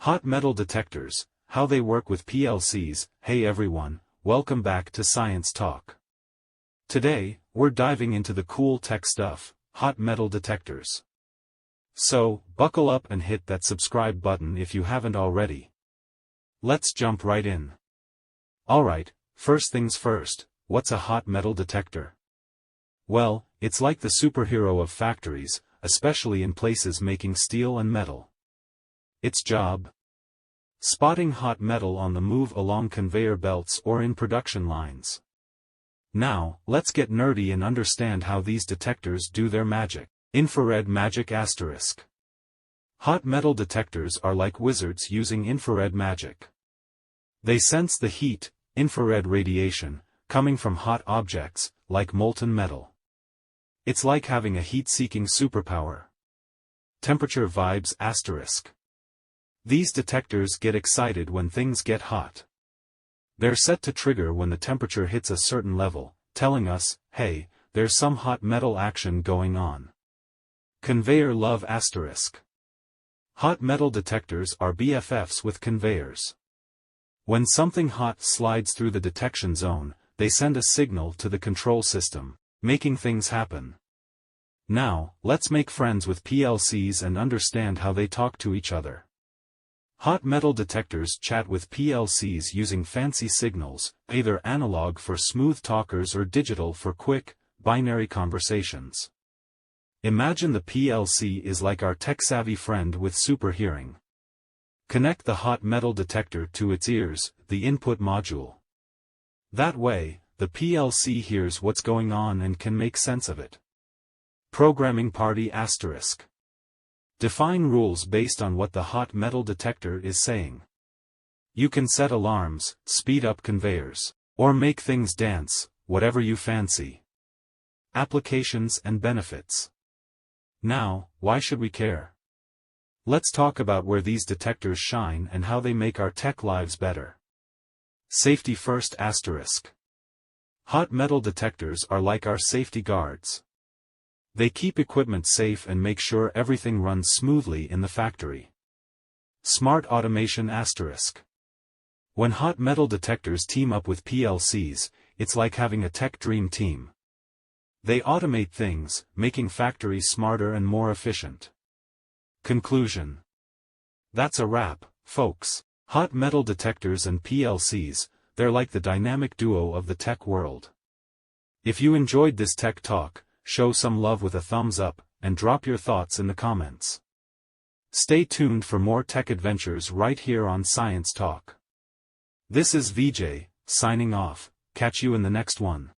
Hot metal detectors, how they work with PLCs. Hey everyone, welcome back to Science Talk. Today, we're diving into the cool tech stuff, hot metal detectors. So, buckle up and hit that subscribe button if you haven't already. Let's jump right in. Alright, first things first, what's a hot metal detector? Well, it's like the superhero of factories, especially in places making steel and metal. Its job? Spotting hot metal on the move along conveyor belts or in production lines. Now, let's get nerdy and understand how these detectors do their magic. Infrared magic asterisk. Hot metal detectors are like wizards using infrared magic. They sense the heat, infrared radiation, coming from hot objects, like molten metal. It's like having a heat-seeking superpower. Temperature vibes asterisk. These detectors get excited when things get hot. They're set to trigger when the temperature hits a certain level, telling us, hey, there's some hot metal action going on. Conveyor love asterisk. Hot metal detectors are BFFs with conveyors. When something hot slides through the detection zone, they send a signal to the control system, making things happen. Now, let's make friends with PLCs and understand how they talk to each other. Hot metal detectors chat with PLCs using fancy signals, either analog for smooth talkers or digital for quick, binary conversations. Imagine the PLC is like our tech-savvy friend with super hearing. Connect the hot metal detector to its ears, the input module. That way, the PLC hears what's going on and can make sense of it. Programming party asterisk. Define rules based on what the hot metal detector is saying. You can set alarms, speed up conveyors, or make things dance, whatever you fancy. Applications and benefits. Now, why should we care? Let's talk about where these detectors shine and how they make our tech lives better. Safety first asterisk. Hot metal detectors are like our safety guards. They keep equipment safe and make sure everything runs smoothly in the factory. Smart automation asterisk. When hot metal detectors team up with PLCs, it's like having a tech dream team. They automate things, making factories smarter and more efficient. Conclusion. That's a wrap, folks. Hot metal detectors and PLCs, they're like the dynamic duo of the tech world. If you enjoyed this tech talk, show some love with a thumbs up, and drop your thoughts in the comments. Stay tuned for more tech adventures right here on Science Talk. This is VJ, signing off. Catch you in the next one.